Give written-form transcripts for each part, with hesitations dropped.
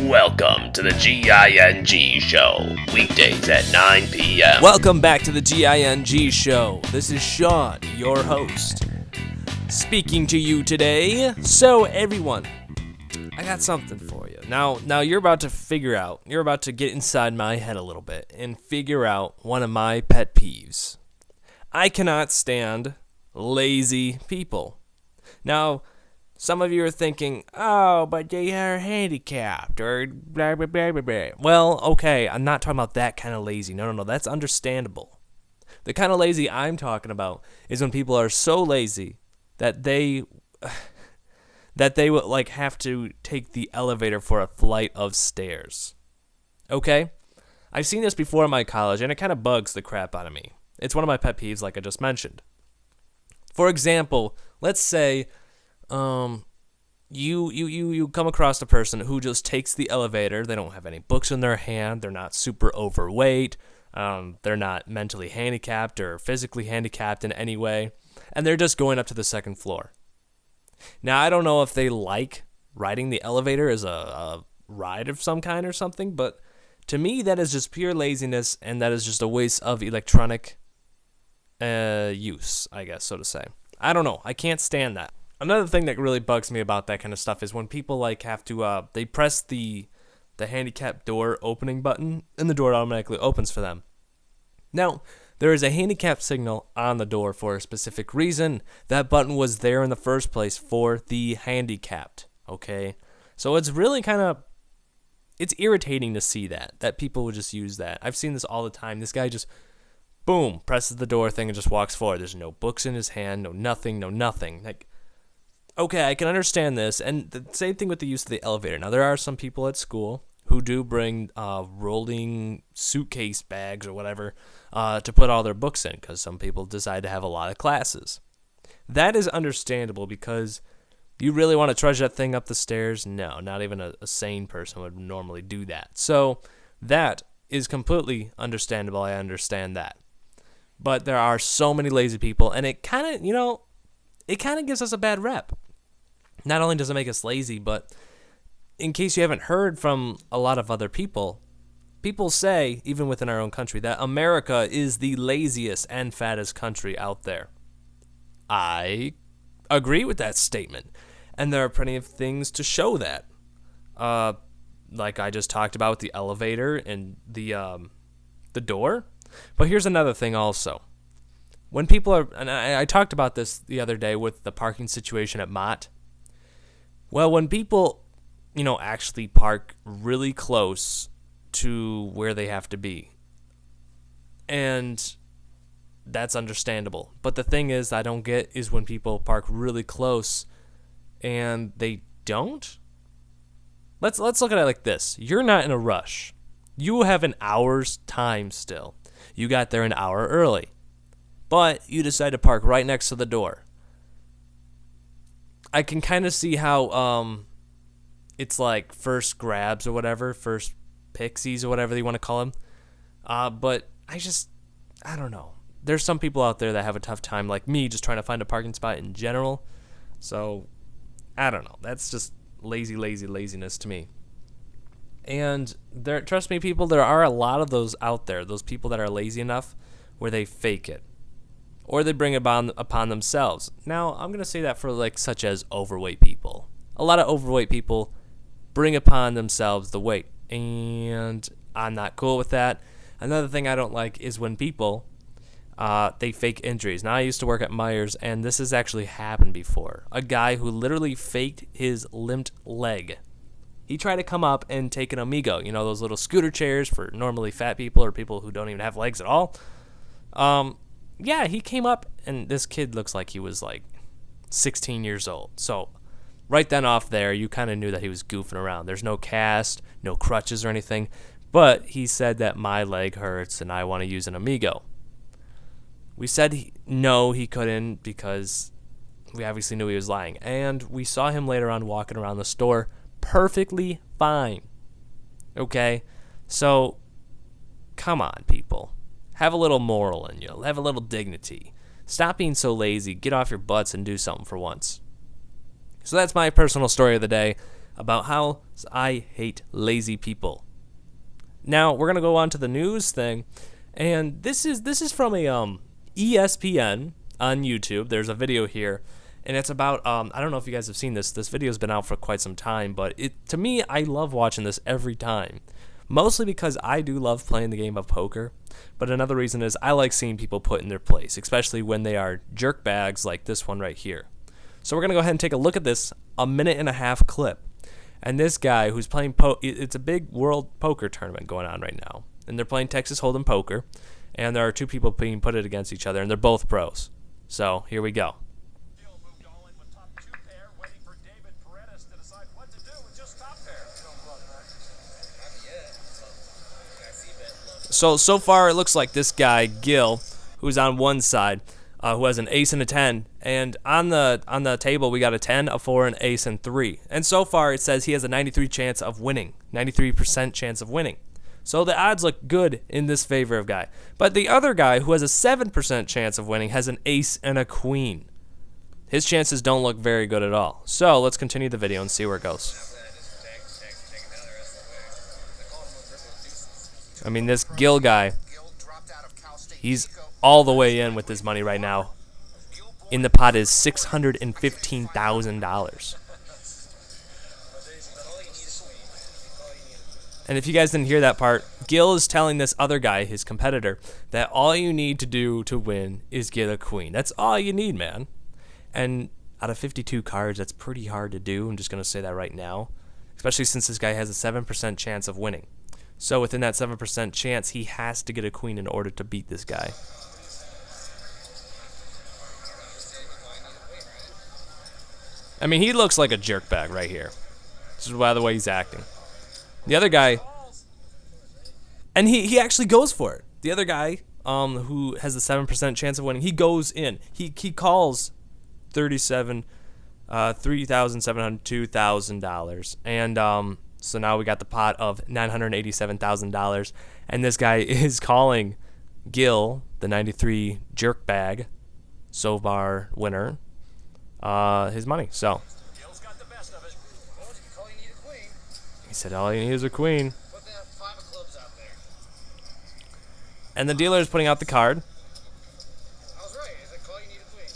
Welcome to the GING Show, weekdays at 9 p.m. Welcome back to the GING Show. This is Sean, your host, speaking to you today. So, everyone, I got something for you. Now you're about to get inside my head a little bit and figure out one of my pet peeves. I cannot stand lazy people. Now, some of you are thinking, oh, but they are handicapped, or blah, blah, blah, blah, blah. Well, okay, I'm not talking about that kind of lazy. No, that's understandable. The kind of lazy I'm talking about is when people are so lazy that they would, like, have to take the elevator for a flight of stairs. Okay? I've seen this before in my college, and it kind of bugs the crap out of me. It's one of my pet peeves, like I just mentioned. For example, let's say you come across a person who just takes the elevator. They don't have any books in their hand. They're not super overweight. They're not mentally handicapped or physically handicapped in any way. And they're just going up to the second floor. Now, I don't know if they like riding the elevator as a ride of some kind or something, but to me, that is just pure laziness, and that is just a waste of electronic use, I guess, so to say. I don't know. I can't stand that. Another thing that really bugs me about that kind of stuff is when people like have to they press the handicap door opening button and the door automatically opens for them. Now, there is a handicap signal on the door for a specific reason. That button was there in the first place for the handicapped, okay? So it's really it's irritating to see that people would just use that. I've seen this all the time. This guy just, boom, presses the door thing and just walks forward. There's no books in his hand, no nothing. Like, okay, I can understand this. And the same thing with the use of the elevator. Now, there are some people at school who do bring rolling suitcase bags or whatever to put all their books in, because some people decide to have a lot of classes. That is understandable, because you really want to trudge that thing up the stairs? No, not even a sane person would normally do that. So that is completely understandable. I understand that. But there are so many lazy people, and it kind of gives us a bad rep. Not only does it make us lazy, but in case you haven't heard from a lot of other people say, even within our own country, that America is the laziest and fattest country out there. I agree with that statement, and there are plenty of things to show that. Like I just talked about with the elevator and the door. But here's another thing also. When people are, and I talked about this the other day with the parking situation at Mott. Well, when people, actually park really close to where they have to be, and that's understandable. But the thing is, I don't get is when people park really close and they don't. Let's look at it like this. You're not in a rush. You have an hour's time still. You got there an hour early, but you decide to park right next to the door. I can kind of see how it's like first grabs or whatever, first pixies or whatever they want to call them. But I don't know. There's some people out there that have a tough time, like me, just trying to find a parking spot in general. So, I don't know. That's just laziness to me. And trust me, people, there are a lot of those out there, those people that are lazy enough where they fake it. Or they bring it upon themselves. Now, I'm going to say that for such as overweight people. A lot of overweight people bring upon themselves the weight. And I'm not cool with that. Another thing I don't like is when people, they fake injuries. Now, I used to work at Myers, and this has actually happened before. A guy who literally faked his limped leg. He tried to come up and take an Amigo. Those little scooter chairs for normally fat people or people who don't even have legs at all. Yeah, he came up, and this kid looks like he was 16 years old. So right then off there, you kind of knew that he was goofing around. There's no cast, no crutches or anything, but he said that my leg hurts and I want to use an Amigo. We said no, he couldn't, because we obviously knew he was lying. And we saw him later on walking around the store perfectly fine. Okay? So, come on, people. Have a little moral in you. Have a little dignity. Stop being so lazy. Get off your butts and do something for once. So that's my personal story of the day. about how I hate lazy people. Now we're gonna go on to the news thing, and this is from a ESPN on YouTube. There's a video here, and it's about I don't know if you guys have seen this. This video's been out for quite some time, but to me, I love watching this every time. Mostly because I do love playing the game of poker, but another reason is I like seeing people put in their place, especially when they are jerkbags like this one right here. So we're going to go ahead and take a look at this 1.5-minute clip. And this guy who's playing it's a big world poker tournament going on right now. And they're playing Texas Hold'em poker, and there are two people being put against each other, and they're both pros. So here we go. So far it looks like this guy Gil, who's on one side, who has an ace and a 10, and on the table we got a 10, a 4, an ace, and 3. And so far it says he has a 93% chance of winning. So the odds look good in this favor of guy. But the other guy, who has a 7% chance of winning, has an ace and a queen. His chances don't look very good at all. So let's continue the video and see where it goes. I mean, this Gil guy, he's all the way in with his money right now. In the pot is $615,000. And if you guys didn't hear that part, Gil is telling this other guy, his competitor, that all you need to do to win is get a queen. That's all you need, man. And out of 52 cards, that's pretty hard to do. I'm just going to say that right now. Especially since this guy has a 7% chance of winning. So within that 7% chance, he has to get a queen in order to beat this guy. I mean, he looks like a jerkbag right here. This is by the way he's acting. The other guy, and he actually goes for it. The other guy, who has the 7% chance of winning, he goes in. He calls $3,702,000, and so now we got the pot of $987,000, and this guy is calling Gil, the 93 jerkbag, so far winner, his money. So Gil's got the best of it. All you need a queen. He said all you need is a queen. Put the 5 of clubs out there. And the dealer is putting out the card. I was right. Is it call you need a queen?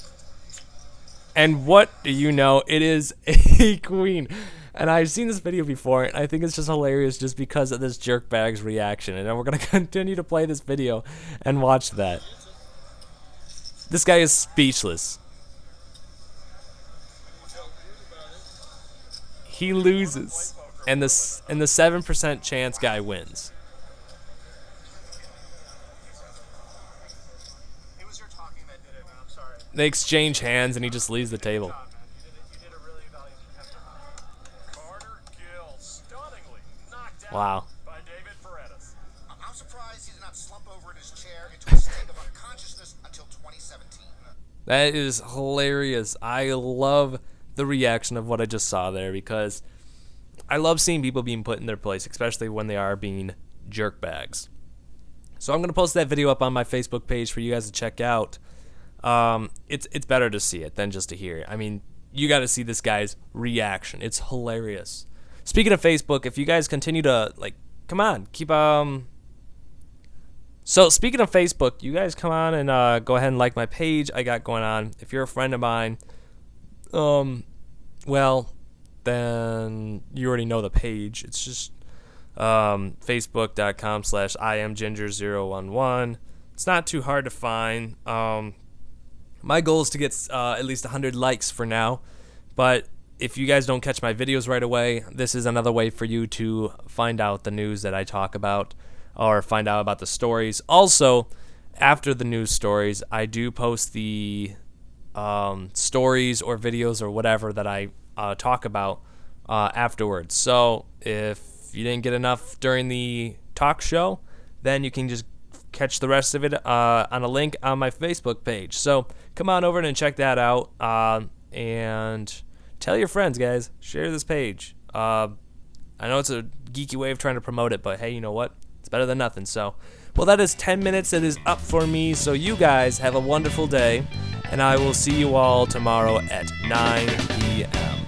And what do you know? It is a queen. And I've seen this video before, and I think it's just hilarious just because of this jerkbag's reaction. And we're going to continue to play this video and watch that. This guy is speechless. He loses, and the 7% chance guy wins. It was your talking that did it, man. I'm sorry. They exchange hands, and he just leaves the table. You did a really valiant effort. Carter Gil stunningly knocked out Wow. by David Paredes. I'm surprised he did not slump over in his chair into a state of unconsciousness until 2017. That is hilarious. I love the reaction of what I just saw there because I love seeing people being put in their place, especially when they are being jerkbags. So I'm going to post that video up on my Facebook page for you guys to check out. It's better to see it than just to hear it. I mean, you got to see this guy's reaction. It's hilarious. Speaking of Facebook, if you guys continue to, come on, keep, So speaking of Facebook, you guys come on and go ahead and like my page I got going on. If you're a friend of mine, well, then you already know the page. It's just facebook.com/IamGinger011. It's not too hard to find. My goal is to get at least 100 likes for now, but if you guys don't catch my videos right away, this is another way for you to find out the news that I talk about or find out about the stories. Also, after the news stories, I do post the stories or videos or whatever that I talk about afterwards. So if you didn't get enough during the talk show, then you can just catch the rest of it on a link on my Facebook page. So come on over and check that out, and tell your friends, guys. Share this page. I know it's a geeky way of trying to promote it, but hey, you know what? It's better than nothing. So, well, that is 10 minutes. It is up for me. So you guys have a wonderful day, and I will see you all tomorrow at 9 p.m.